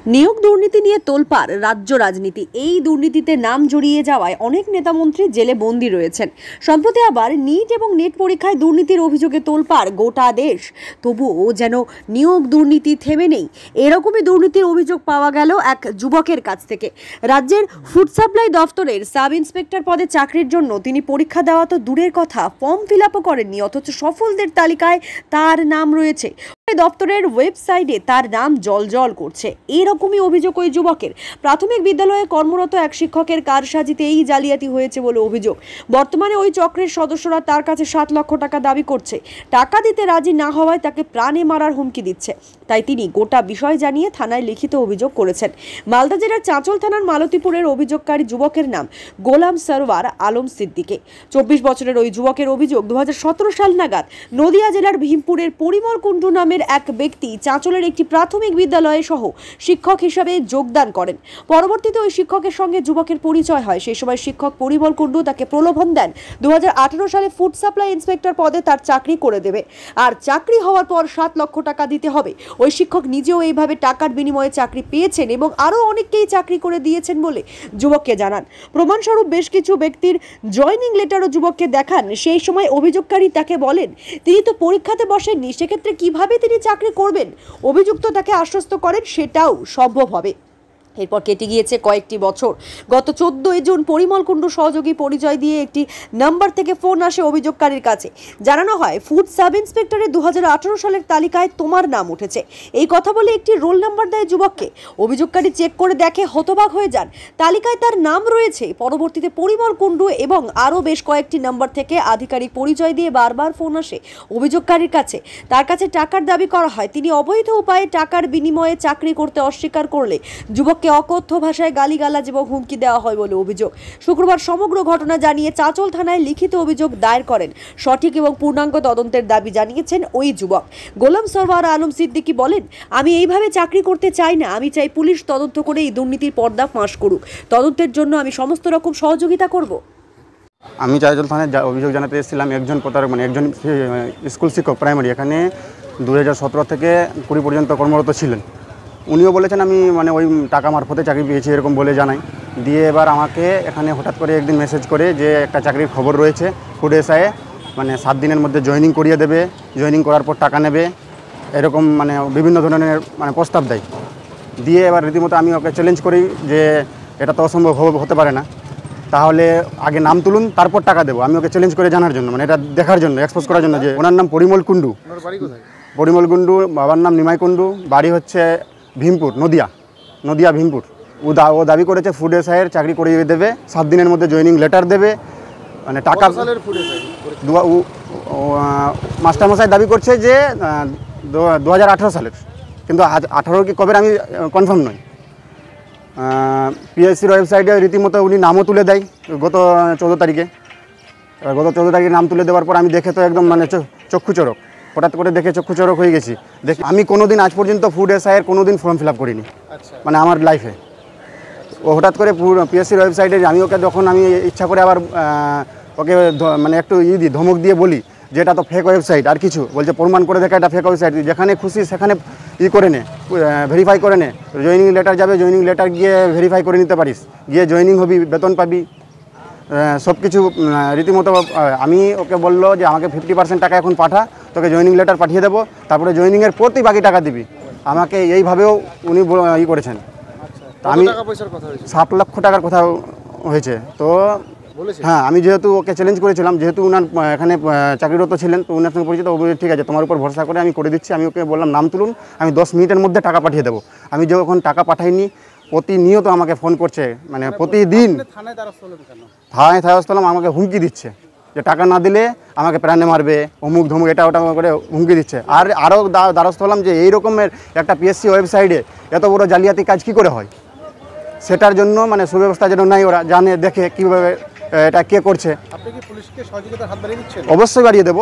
নিয়োগ দুর্নীতি নিয়ে তোলপাড় রাজ্য রাজনীতি। এই দুর্নীতিতে নাম জড়িয়ে যাওয়ায় অনেক নেতামন্ত্রী জেলে বন্দী রয়েছেন। সম্প্রতি আবার নিট এবং নেট পরীক্ষায় দুর্নীতির অভিযোগে তোলপাড় গোটা দেশ। তবুও যেন নিয়োগ দুর্নীতি থেমে নেই। এরকমই দুর্নীতির অভিযোগ পাওয়া গেল এক যুবকের কাছ থেকে। রাজ্যের ফুড সাপ্লাই দফতরের সাব ইন্সপেক্টর পদে চাকরির জন্য তিনি পরীক্ষা দেওয়া তো দূরের কথা, ফর্ম ফিল আপও করেননি, অথচ সফলদের তালিকায় তার নাম রয়েছে। দপ্তরের ওয়েবসাইটে তার নাম জলজল করছে। এরকমই অভিযোগ ওই যুবকের। প্রাথমিক বিদ্যালয়ে কর্মরত এক শিক্ষকের কারসাজিতে এই জালিয়াতি হয়েছে বলে অভিযোগ। বর্তমানে ওই চক্রের সদস্যরা তার কাছে 7 লক্ষ টাকা দাবি করছে। টাকা দিতে রাজি না হওয়ায় তাকে প্রাণে মারার হুমকি দিচ্ছে। তাই তিনি গোটা বিষয় জানিয়ে থানায় লিখিত অভিযোগ করেছেন। মালদা জেলার চাঁচল থানার মালতীপুরের অভিযোগকারী যুবকের নাম গোলাম সরওয়ার আলম সিদ্দিকী। 24 বছরের ওই যুবকের অভিযোগ, 2017 সাল নাগাদ নদিয়া জেলার ভীমপুরের পরিমল কুণ্ডু নামের এক ব্যক্তি চাঁচলের একটি প্রাথমিক বিদ্যালয়ে সহ শিক্ষক হিসেবে যোগদান করেন। পরবর্তীতে ওই শিক্ষকের সঙ্গে যুবকের পরিচয় হয়। সেই সময় শিক্ষক পরিমল কুণ্ডু তাকে প্রলোভন দেন 2018 সালে ফুড সাপ্লাই ইন্সপেক্টর পদে তার চাকরি করে দেবে, আর চাকরি হওয়ার পর 7 লক্ষ টাকা দিতে হবে। ওই শিক্ষক নিজেও এইভাবে টাকার বিনিময়ে চাকরি পেয়েছেন এবং আরও অনেককেই চাকরি করে দিয়েছেন বলে যুবককে জানান। প্রমাণস্বরূপ বেশ কিছু ব্যক্তির জয়নিং লেটারও যুবককে দেখান। সেই সময় অভিযোগকারী তাকে বলেন তিনি তো পরীক্ষাতে বসেননি, সেক্ষেত্রে কিভাবে তিনি চাকরি করবেন। অভিযুক্ত তাকে আশ্বস্ত করেন সেটাও সম্ভব হবে। এরপর কেটে গিয়েছে কয়েকটি বছর। গত 14 জুন পরিমল কুণ্ডু সহযোগী পরিচয় দিয়ে একটি নাম্বার থেকে ফোন আসে অভিযোগকারীর কাছে। জানানো হয়, ফুড সাব ইন্সপেক্টরের 2018 সালের তালিকায় তোমার নাম উঠেছে। এই কথা বলে একটি রোল নাম্বার দেয় যুবককে। অভিযোগকারী চেক করে দেখে হতবাক হয়ে যান, তালিকায় তার নাম রয়েছে। পরবর্তীতে পরিমল কুণ্ডু এবং আরও বেশ কয়েকটি নাম্বার থেকে আধিকারিক পরিচয় দিয়ে বারবার ফোন আসে অভিযোগকারীর কাছে। তার কাছে টাকার দাবি করা হয়। তিনি অবৈধ উপায়ে টাকার বিনিময়ে চাকরি করতে অস্বীকার করলে যুবক অকথ্য ভাষায় গালিগালাজ এবং হুমকি দেওয়া হয় বলে অভিযোগ। শুক্রবার সমগ্র ঘটনা জানিয়ে চাঁচল থানায় লিখিত অভিযোগ দায়ের করেন। সঠিক এবং পূর্ণাঙ্গ তদন্তের দাবি জানিয়েছেন ওই যুবক। গোলাম সরওয়ার আলম সিদ্দিকী বলেন, আমি এইভাবে চাকরি করতে চাই না। আমি চাই পুলিশ তদন্ত করে এই দুর্নীতির পর্দা ফাঁস করুক। তদন্তের জন্য আমি সমস্ত রকম সহযোগিতা করব। আমি চাঁচল থানায় অভিযোগ জানাতে এসেছিলাম। একজন প্রতারক, মানে একজন স্কুল শিক্ষক প্রাইমারি, এখানে 2017 থেকে 20 পর্যন্ত কর্মরত ছিলেন। উনিও বলেছেন আমি ওই টাকা মারফতে চাকরি পেয়েছি এরকম বলে জানাই। দিয়ে এবার আমাকে এখানে হঠাৎ করে একদিন মেসেজ করে যে একটা চাকরির খবর রয়েছে ফুড এসআইয়ে, 7 দিনের মধ্যে জয়েনিং করিয়ে দেবে, জয়েনিং করার পর টাকা নেবে, এরকম বিভিন্ন ধরনের প্রস্তাব দেয়। দিয়ে এবার রীতিমতো আমি ওকে চ্যালেঞ্জ করি যে এটা তো অসম্ভব হতে পারে না, তাহলে আগে নাম তুলুন তারপর টাকা দেবো। আমি ওকে চ্যালেঞ্জ করে জানার জন্য, এটা দেখার জন্য, এক্সপোজ করার জন্য যে ওনার নাম পরিমল কুণ্ডু। পরিমল কুণ্ডু, বাবার নাম নিমাই কুণ্ডু, বাড়ি হচ্ছে ভীমপুর, নদিয়া ভীমপুর। ও দাবি করেছে ফুড এসআইয়ের চাকরি করিয়ে দেবে, 7 দিনের মধ্যে জয়েনিং লেটার দেবে, টাকা। মাস্টারমশাই দাবি করছে যে 2018 সালের, কিন্তু 18 কি কবে আমি কনফার্ম নই। পিএসসির ওয়েবসাইটে রীতিমতো উনি নামও তুলে দেয় গত 14 তারিখে। গত 14 তারিখে নাম তুলে দেওয়ার পর আমি দেখে তো একদম চক্ষুচরক, হঠাৎ করে দেখে চক্ষুচরক হয়ে গেছি। দেখি আমি কোনোদিন আজ পর্যন্ত ফুড এসআইয়ের কোনোদিন ফর্ম ফিল আপ করিনি আমার লাইফে। ও হঠাৎ করে পিএসসির ওয়েবসাইটে আমি ওকে যখন আমি ইচ্ছা করে আবার ওকে একটু ধমক দিয়ে বলি যে এটা তো ফেক ওয়েবসাইট, আর কিছু বলছে প্রমাণ করে দেখা এটা ফেক ওয়েবসাইট, যেখানে খুশি সেখানে করে নে, ভেরিফাই করে নে, জয়েনিং লেটার যাবে, জয়েনিং লেটার গিয়ে ভেরিফাই করে নিতে পারিস, গিয়ে জয়েনিং হবি, বেতন পাবি, সব কিছু রীতিমতো। আমি ওকে বললো যে আমাকে 50% টাকা এখন পাঠা, তোকে জয়েনিং লেটার পাঠিয়ে দেবো, তারপরে জয়েনিংয়ের প্রতি বাকি টাকা দিবি। আমাকে এইভাবেও উনি করেছেন। আমি 7 লক্ষ টাকার কথা হয়েছে। তো হ্যাঁ, আমি যেহেতু ওকে চ্যালেঞ্জ করেছিলাম, যেহেতু উনার এখানে চাকরিরত ছিলেন, তো উনার সঙ্গে পরিচিত, ও বলে ঠিক আছে তোমার উপর ভরসা করে আমি করে দিচ্ছি। আমি ওকে বললাম নাম তুলুন, আমি 10 মিনিটের মধ্যে টাকা পাঠিয়ে দেবো। আমি যখন টাকা পাঠাইনি, প্রতিনিয়ত আমাকে ফোন করছে, প্রতিদিন। থানায় দ্বারস্থ হলাম, আমাকে হুমকি দিচ্ছে যে টাকা না দিলে আমাকে প্রাণে মারবে, অমুক ধমুক, এটা ওটা করে হুমকি দিচ্ছে। আর আরও দ্বারস্থ হলাম যে এই রকমের একটা পিএসসি ওয়েবসাইটে এত বড় জালিয়াতি কাজ কি করে হয়, সেটার জন্য সুব্যবস্থা যেন নাই, ওরা জানে দেখে কীভাবে এটা কে করছে। অবশ্যই বাড়িয়ে দেবো।